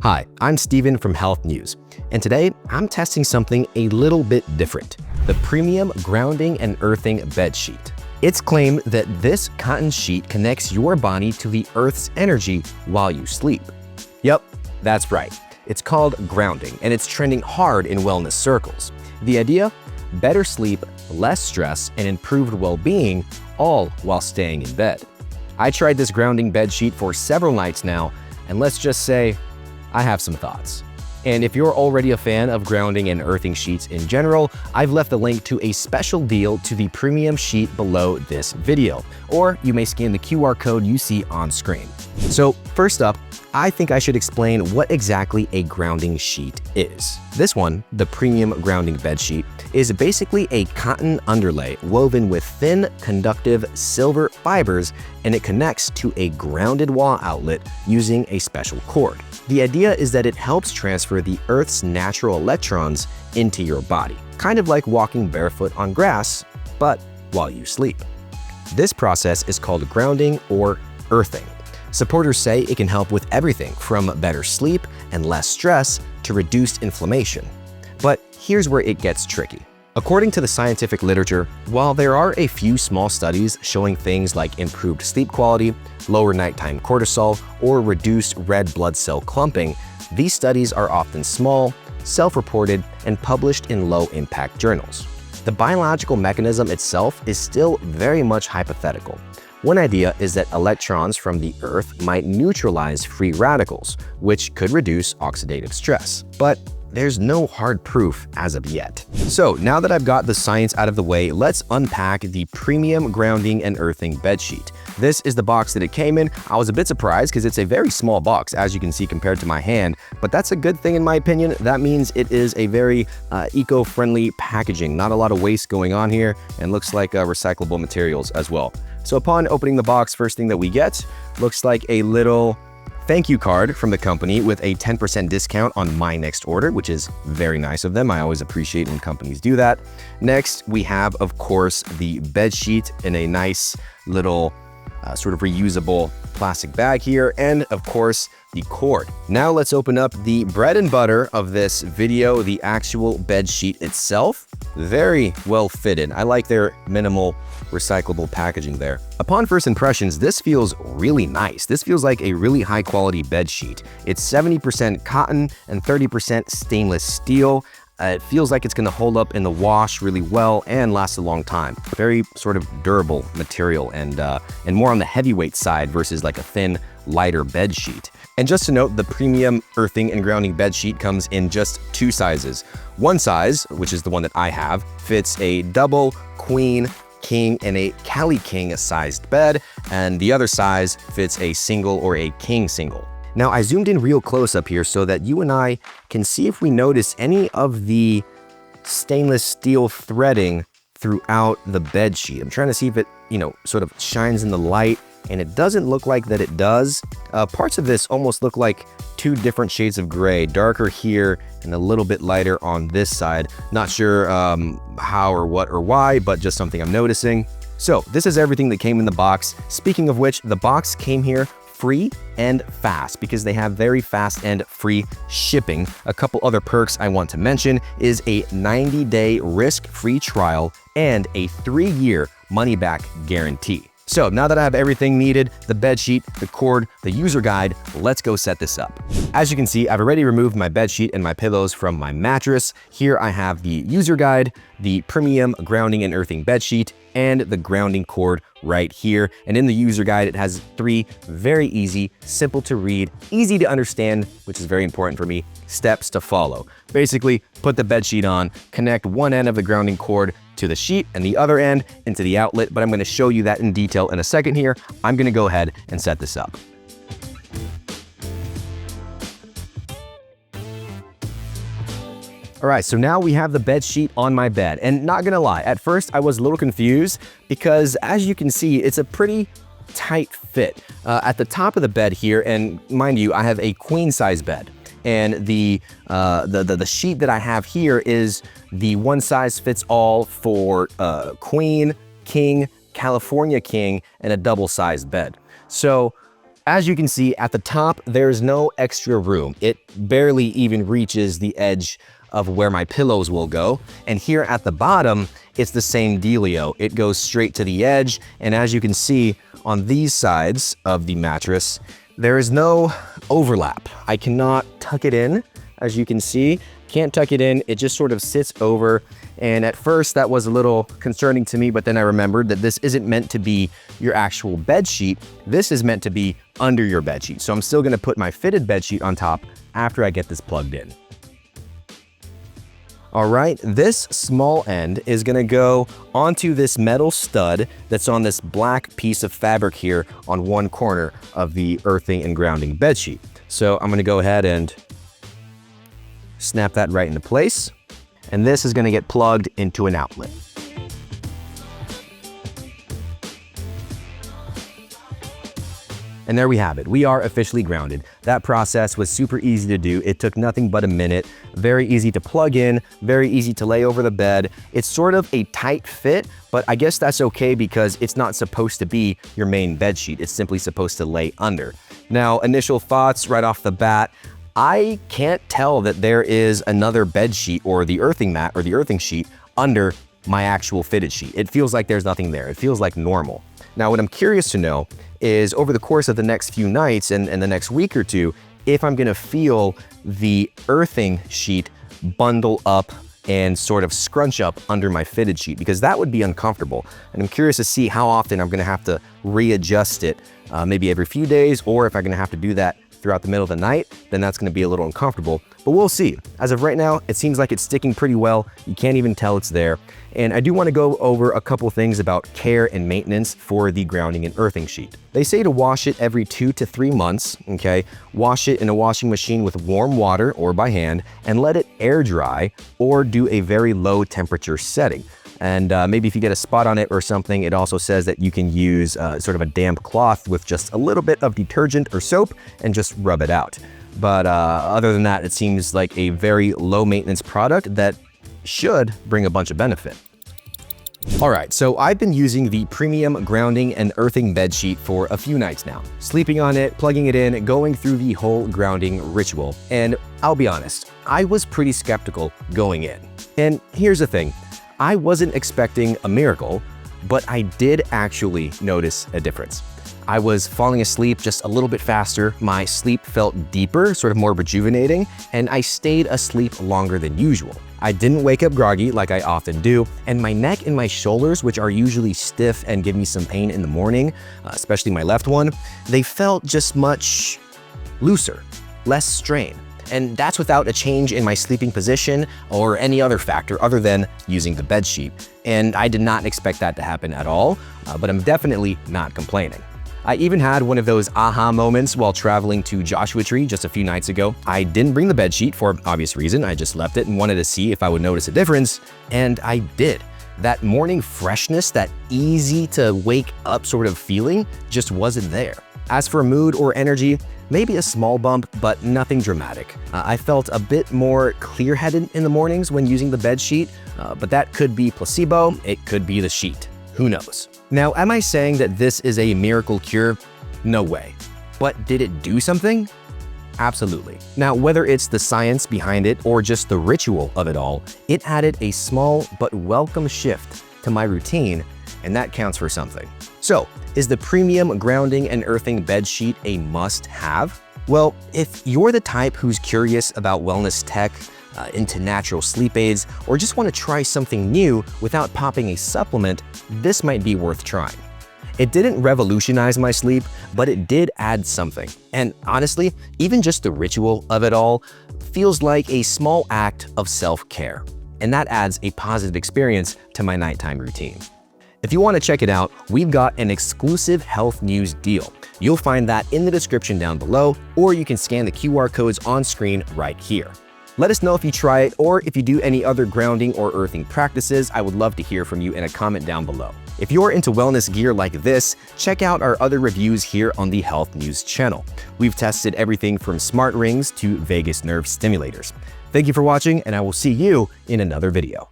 Hi, I'm Steven from Healthnews, and today I'm testing something a little bit different: the premium grounding and earthing bed sheet. It's claimed that this cotton sheet connects your body to the Earth's energy while you sleep. Yep, that's right. It's called grounding, and it's trending hard in wellness circles. The idea? Better sleep, less stress, and improved well-being, all while staying in bed. I tried this grounding bed sheet for several nights now, and let's just say, I have some thoughts. And if you're already a fan of grounding and earthing sheets in general, I've left a link to a special deal to the premium sheet below this video, or you may scan the QR code you see on screen. So first up, I think I should explain what exactly a grounding sheet is. This one, the premium grounding bed sheet, is basically a cotton underlay woven with thin, conductive silver fibers, and it connects to a grounded wall outlet using a special cord. The idea is that it helps transfer the Earth's natural electrons into your body, kind of like walking barefoot on grass, but while you sleep. This process is called grounding or earthing. Supporters say it can help with everything from better sleep and less stress to reduced inflammation. But here's where it gets tricky. According to the scientific literature, while there are a few small studies showing things like improved sleep quality, lower nighttime cortisol, or reduced red blood cell clumping, these studies are often small, self-reported, and published in low-impact journals. The biological mechanism itself is still very much hypothetical. One idea is that electrons from the Earth might neutralize free radicals, which could reduce oxidative stress. But there's no hard proof as of yet. So now that I've got the science out of the way, let's unpack the premium grounding and earthing bedsheet. This is the box that it came in. I was a bit surprised because it's a very small box, as you can see, compared to my hand, but that's a good thing in my opinion. That means it is a very eco-friendly packaging. Not a lot of waste going on here, and looks like recyclable materials as well. So upon opening the box, first thing that we get looks like a little thank you card from the company with a 10% discount on my next order, which is very nice of them. I always appreciate when companies do that. Next, we have, of course, the bed sheet in a nice little sort of reusable plastic bag here, and of course, the cord. Now let's open up the bread and butter of this video, the actual bed sheet itself. Very well fitted. I like their minimal recyclable packaging there. Upon first impressions, this feels really nice. This feels like a really high quality bed sheet. It's 70% cotton and 30% stainless steel. It feels like it's going to hold up in the wash really well and last a long time. Very sort of durable material and more on the heavyweight side versus like a thin, lighter bed sheet. And just to note, the premium earthing and grounding bed sheet comes in just two sizes. One size, which is the one that I have, fits a double, queen, king, and a Cali King sized bed, and the other size fits a single or a king single. Now, I zoomed in real close up here so that you and I can see if we notice any of the stainless steel threading throughout the bed sheet. I'm trying to see if it, sort of shines in the light, and it doesn't look like that it does. Parts of this almost look like two different shades of gray, darker here and a little bit lighter on this side. Not sure how or what or why, but just something I'm noticing. So this is everything that came in the box. Speaking of which, the box came here free and fast because they have very fast and free shipping. A couple other perks I want to mention is a 90-day risk-free trial and a 3-year money-back guarantee. So now that I have everything needed, the bed sheet, the cord, the user guide, let's go set this up. As you can see, I've already removed my bed sheet and my pillows from my mattress. Here I have the user guide, the premium grounding and earthing bed sheet, and the grounding cord right here. And in the user guide, it has 3 very easy, simple to read, easy to understand, which is very important for me, steps to follow. Basically, put the bed sheet on, connect one end of the grounding cord to the sheet and the other end into the outlet, but I'm going to show you that in detail in a second here. I'm going to go ahead and set this up. All right, so now we have the bed sheet on my bed, and not gonna lie, at first I was a little confused because as you can see, it's a pretty tight fit. At the top of the bed here, and mind you, I have a queen size bed, and the sheet that I have here is the one size fits all for queen, king, California king, and a double sized bed. So As you can see at the top, there's no extra room. It barely even reaches the edge of where my pillows will go. And here at the bottom, it's the same dealio. It goes straight to the edge. And as you can see on these sides of the mattress, there is no overlap. I cannot tuck it in, as you can see. Can't tuck it in, it just sort of sits over. And at first that was a little concerning to me, but then I remembered that this isn't meant to be your actual bed sheet. This is meant to be under your bed sheet. So I'm still gonna put my fitted bed sheet on top after I get this plugged in. All right, this small end is gonna go onto this metal stud that's on this black piece of fabric here on one corner of the earthing and grounding bed sheet. So I'm gonna go ahead and snap that right into place. And this is gonna get plugged into an outlet. And there we have it. We are officially grounded. That process was super easy to do. It took nothing but a minute. Very easy to plug in, very easy to lay over the bed. It's sort of a tight fit, but I guess that's okay because it's not supposed to be your main bed sheet. It's simply supposed to lay under. Now, initial thoughts right off the bat, I can't tell that there is another bed sheet or the earthing mat or the earthing sheet under my actual fitted sheet. It feels like there's nothing there. It feels like normal. Now, what I'm curious to know is over the course of the next few nights and the next week or two, if I'm gonna feel the earthing sheet bundle up and sort of scrunch up under my fitted sheet, because that would be uncomfortable. And I'm curious to see how often I'm gonna have to readjust it, maybe every few days, or if I'm gonna have to do that throughout the middle of the night, then that's gonna be a little uncomfortable, but we'll see. As of right now, it seems like it's sticking pretty well. You can't even tell it's there. And I do wanna go over a couple things about care and maintenance for the grounding and earthing sheet. They say to wash it every 2 to 3 months, okay? Wash it in a washing machine with warm water or by hand and let it air dry or do a very low temperature setting. And maybe if you get a spot on it or something, it also says that you can use sort of a damp cloth with just a little bit of detergent or soap and just rub it out. But other than that, it seems like a very low maintenance product that should bring a bunch of benefit. All right, so I've been using the premium grounding and earthing bed sheet for a few nights now, sleeping on it, plugging it in, going through the whole grounding ritual. And I'll be honest, I was pretty skeptical going in. And here's the thing. I wasn't expecting a miracle, but I did actually notice a difference. I was falling asleep just a little bit faster, my sleep felt deeper, sort of more rejuvenating, and I stayed asleep longer than usual. I didn't wake up groggy like I often do, and my neck and my shoulders, which are usually stiff and give me some pain in the morning, especially my left one, they felt just much looser, less strain. And that's without a change in my sleeping position or any other factor other than using the bed sheet. And I did not expect that to happen at all, but I'm definitely not complaining. I even had one of those aha moments while traveling to Joshua Tree just a few nights ago. I didn't bring the bed sheet for obvious reason. I just left it and wanted to see if I would notice a difference, and I did. That morning freshness, that easy to wake up sort of feeling just wasn't there. As for mood or energy, maybe a small bump, but nothing dramatic. I felt a bit more clear-headed in the mornings when using the bed sheet, but that could be placebo, it could be the sheet. Who knows? Now, am I saying that this is a miracle cure? No way. But did it do something? Absolutely. Now, whether it's the science behind it or just the ritual of it all, it added a small but welcome shift to my routine, and that counts for something. So, is the premium grounding and earthing bed sheet a must-have? Well, if you're the type who's curious about wellness tech, into natural sleep aids, or just want to try something new without popping a supplement, this might be worth trying. It didn't revolutionize my sleep, but it did add something. And honestly, even just the ritual of it all feels like a small act of self-care. And that adds a positive experience to my nighttime routine. If you want to check it out, we've got an exclusive Healthnews deal. You'll find that in the description down below, or you can scan the QR codes on screen right here. Let us know if you try it or if you do any other grounding or earthing practices. I would love to hear from you in a comment down below. If you're into wellness gear like this, check out our other reviews here on the Healthnews channel. We've tested everything from smart rings to vagus nerve stimulators. Thank you for watching, and I will see you in another video.